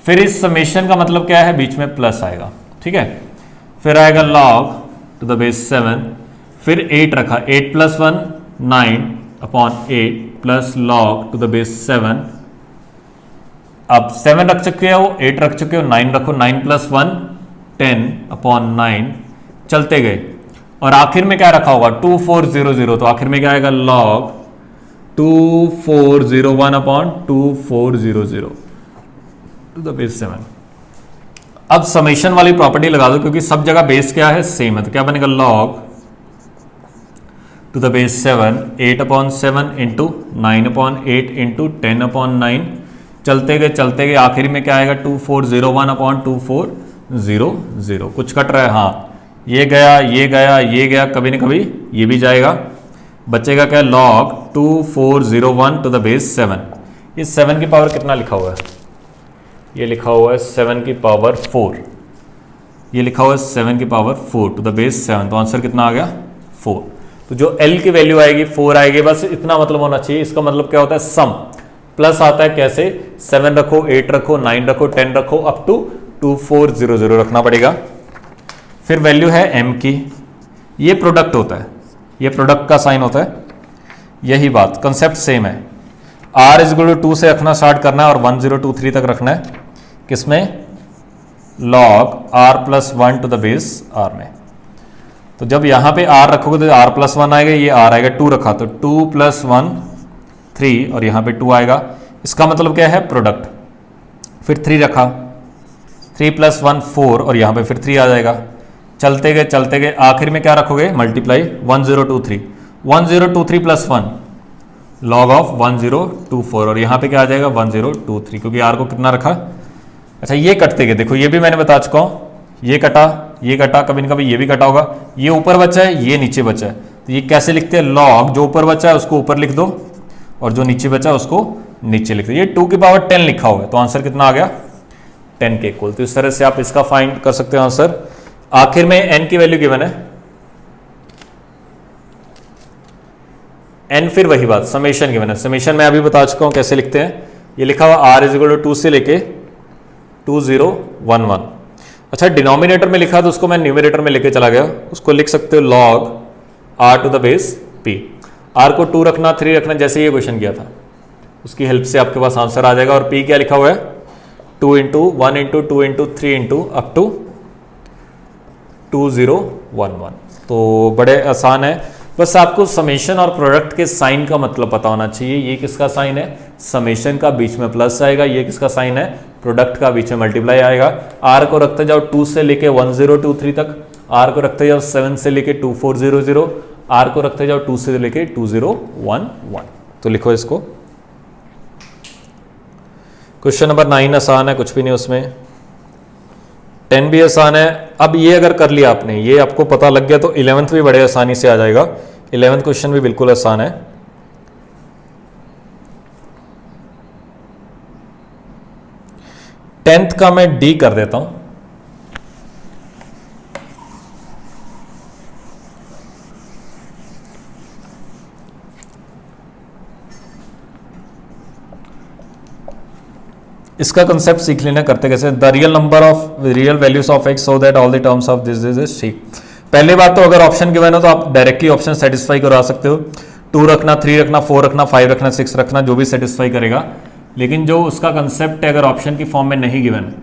फिर इस समेशन का मतलब क्या है, बीच में प्लस आएगा, ठीक है। फिर आएगा log टू द बेस 7, फिर 8 रखा, 8 + 1 9 upon 8 plus log to the base 7। अब 7 रख चुके हो, 8 रख चुके हो, 9 रखो, 9 + 1 10 अपॉन 9, चलते गए और आखिर में क्या रखा होगा 2400, तो आखिर में क्या आएगा log 2401 upon 2400 to the base 7। अब समेशन वाली प्रॉपर्टी लगा दो, क्योंकि सब जगह बेस क्या है, सेम है, तो क्या बनेगा log to the base 7 8/7 into 9/8 into 10/9, चलते गए आखिर में क्या आएगा 2401 अपॉन 2400। कुछ कट रहा है, हाँ ये गया ये गया ये गया, कभी न कभी ये भी जाएगा, बचेगा क्या log 2401 टू द बेस 7। इस 7 की पावर कितना लिखा हुआ है, ये लिखा हुआ है 7 की पावर 4, ये लिखा हुआ है 7 की पावर 4 टू द बेस 7, तो आंसर कितना आ गया 4। तो जो L की वैल्यू आएगी 4 आएगी, बस इतना मतलब होना चाहिए। इसका मतलब क्या होता है, सम प्लस आता है कैसे, 7 रखो, 8 रखो, 9 रखो, 10 रखो, अप टू 2400 रखना पड़ेगा। फिर वैल्यू है M की, ये प्रोडक्ट होता है, ये प्रोडक्ट का साइन होता है, यही बात, कंसेप्ट सेम है। R = 2 से रखना स्टार्ट करना है और 1023 तक रखना है, किसमें, log R + 1 to the base R में। तो जब यहां पे R रखोगे तो R + 1 आएगा, ये R आएगा, 2 रखा तो 2 + 1 3 और यहां पे 2 आएगा, इसका मतलब क्या है प्रोडक्ट। फिर 3 रखा, 3 + 1 4 और यहां पे फिर 3 आ जाएगा, चलते गए आखिर में क्या रखोगे, मल्टीप्लाई 1023 + 1 log ऑफ 1024 और यहां पे क्या आ जाएगा 1023, क्योंकि R को कितना रखा। अच्छा ये कटते गए, देखो ये भी मैंने बता चुका हूं, ये कटा, कभी न कभी ये भी कटा होगा, ये ऊपर बचा है, ये नीचे बचा है, तो ये कैसे लिखते हैं, log जो ऊपर बचा है उसको ऊपर लिख दो और जो नीचे बचा है उसको नीचे लिख दो। ये 2 की पावर 10 लिखा हुआ है, तो आंसर कितना आ गया 10 के इक्वल। तो इस तरह से आप इसका फाइंड कर सकते हो आंसर। आखिर में n की वैल्यू गिवन है, n फिर वही बात, समेशन गिवन है। समेशन मैं अभी बता चुका हूं कैसे लिखते हैं, ये लिखा हुआ R = 2 से लेके 2011। अच्छा डिनोमिनेटर में लिखा तो उसको मैं न्यूमरेटर में लेके चला गया, उसको लिख सकते हो log R to the base P। R को 2 रखना, 3 रखना, जैसे ये क्वेश्चन किया था उसकी हेल्प से आपके पास आंसर आ जाएगा। और P क्या लिखा हुआ है 2 × 1 × 2 × 3 × अप टू 2011। तो बड़े आसान है, बस आपको समेशन और प्रोडक्ट के साइन का मतलब पता होना चाहिए। ये किसका साइन है, समेशन का, बीच में प्लस आएगा, ये किसका साइन है, प्रोडक्ट का, बीच में मल्टीप्लाई आएगा। R को रखते जाओ 2 से लेके 1023 तक, R को रखते जाओ 7 से लेके 2400, R को रखते जाओ 2 से लेके 2011। तो लिखो इसको। क्वेश्चन नंबर 9 आसान है, कुछ भी नहीं उसमें। 10 भी आसान है। अब ये अगर कर लिया आपने, ये आपको पता लग गया, तो 11th भी बड़े आसानी से आ जाएगा। 11th क्वेश्चन भी बिल्कुल आसान है। टेंथ का मैं D कर देता हूं। इसका कंसेप्ट सीख लेना, करते कैसे, the real values of x so that all the terms of this is ठीक। पहली बात तो अगर ऑप्शन गिवन हो तो आप डायरेक्टली ऑप्शन सेटिस्फाई करा सकते हो। 2 रखना, 3 रखना, 4 रखना, 5 रखना, 6 रखना, जो भी सेटिस्फाई करेगा। लेकिन जो उसका कंसेप्ट है अगर ऑप्शन की फॉर्म में नहीं गिवन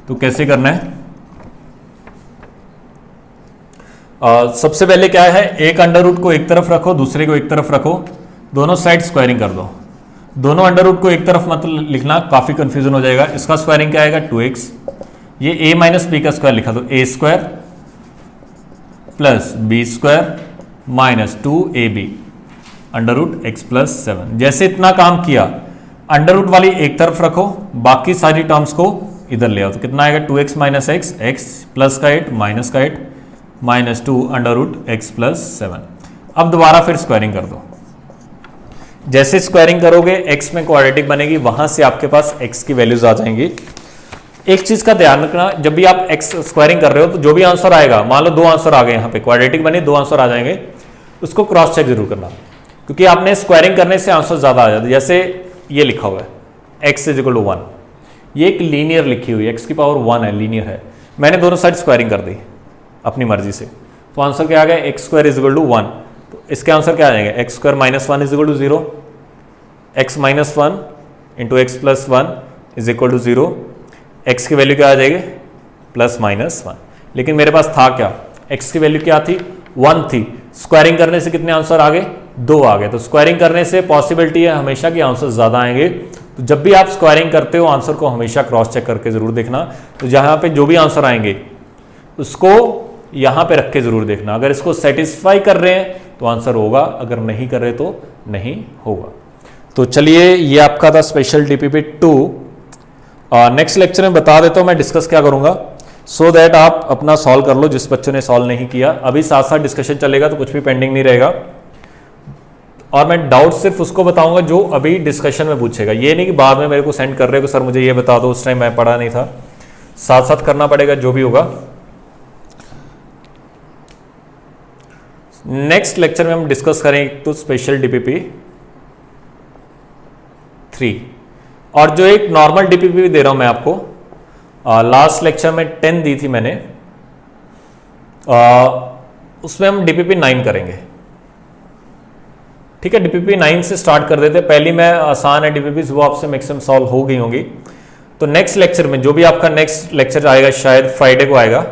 तो कैसे करना है, सबसे पहले क्या है, एक अंडर रूट को एक तरफ रखो, दूसरे को एक तरफ रखो, दोनों साइड स्क्वायरिंग कर दो। दोनों अंडर रूट को एक तरफ मत लिखना, काफी कंफ्यूजन हो जाएगा। इसका स्क्वायरिंग क्या आएगा 2x, ये a माइनस बी का स्क्वायर लिखा, तो a² plus b² minus 2ab under root x plus 7। जैसे इतना काम किया, अंडर रूट वाली एक तरफ रखो, बाकी सारी टर्म्स को इधर ले आओ, तो कितना आएगा 2x minus x, x plus का 8 माइनस का 8 minus 2 under root x plus 7। अब दोबारा फिर स्क्वायरिंग कर दो, जैसे स्क्वायरिंग करोगे x में क्वाड्रेटिक बनेगी, वहां से आपके पास x की वैल्यूज आ जाएंगी। एक चीज का ध्यान रखना, जब भी आप x स्क्वायरिंग कर रहे हो तो जो भी आंसर आएगा, मान लो 2 आंसर आ गए, यहाँ पे क्वाड्रेटिक बने 2 आंसर आ जाएंगे, उसको क्रॉस चेक जरूर करना, क्योंकि आपने स्क्वायरिंग करने से आंसर ज्यादा आ जाता है। जैसे ये लिखा हुआ है x = 1, ये एक लीनियर लिखी हुई है, x की पावर 1 है, लीनियर है, मैंने दोनों साइड स्क्वायरिंग कर दी अपनी मर्जी से, तो आंसर क्या आ गया, x² = 1। तो इसके आंसर क्या आ जाएंगे, x² - 1 = 0, x - 1 × x + 1 = 0, x की वैल्यू क्या आ जाएगी, +-1। लेकिन मेरे पास था क्या, x की वैल्यू क्या थी, 1 थी, स्क्वायरिंग करने से कितने आंसर आ गए, 2 आ गए। तो स्क्वायरिंग करने से पॉसिबिलिटी है हमेशा कि आंसर ज्यादा आएंगे। तो जब भी आप स्क्वायरिंग करते हो आंसर को हमेशा क्रॉस चेक करके जरूर देखना। तो जहां पे जो भी आंसर आएंगे उसको यहां पे रख के जरूर देखना, अगर इसको सेटिस्फाई कर रहे हैं तो आंसर होगा, अगर नहीं कर रहे तो नहीं होगा। तो चलिए, ये आपका था स्पेशल डीपीपी 2। नेक्स्ट लेक्चर में बता देता हूं मैं डिस्कस क्या करूंगा, सो दैट आप अपना सॉल्व कर लो जिस बच्चों ने सॉल्व नहीं किया। अभी साथ साथ डिस्कशन चलेगा तो कुछ भी पेंडिंग नहीं रहेगा, और मैं डाउट सिर्फ उसको बताऊंगा जो अभी डिस्कशन में पूछेगा। ये नहीं कि बाद में मेरे को सेंड कर रहे हो सर मुझे ये बता दो, उस टाइम मैं पढ़ा नहीं था, साथ साथ करना पड़ेगा जो भी होगा। नेक्स्ट लेक्चर में हम डिस्कस करें तो स्पेशल डीपीपी 3, और जो एक नॉर्मल डीपीपी दे रहा हूं मैं आपको, लास्ट लेक्चर में 10 दी थी मैंने, उसमें हम डीपीपी 9 करेंगे। ठीक है, डीपीपी 9 से स्टार्ट कर देते। पहली में आसान है डीपीपी, वो आपसे मैक्सिमम सॉल्व हो गई होंगी। तो नेक्स्ट लेक्चर में, जो भी आपका नेक्स्ट लेक्चर आएगा शायद फ्राइडे को आएगा,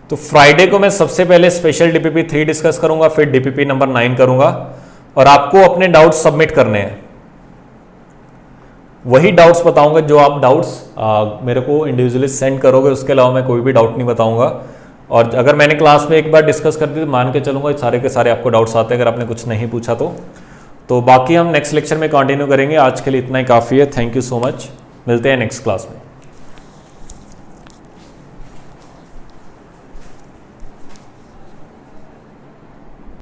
तो फ्राइडे को मैं सबसे पहले स्पेशल डीपीपी 3 डिस्कस करूंगा, फिर डीपीपी नंबर 9 करूंगा, और आपको अपने डाउट्स सबमिट करने हैं। वही डाउट्स बताऊंगा जो आप डाउट्स मेरे को इंडिविजुअली सेंड करोगे, उसके अलावा मैं कोई भी डाउट नहीं बताऊंगा। और अगर मैंने क्लास में एक बार डिस्कस कर दी तो मान के चलूंगा सारे के सारे आपको डाउट्स आते हैं, अगर आपने कुछ नहीं पूछा तो बाकी हम नेक्स्ट लेक्चर में कंटिन्यू करेंगे। आज के लिए इतना ही काफ़ी है। थैंक यू सो मच, मिलते हैं नेक्स्ट क्लास में।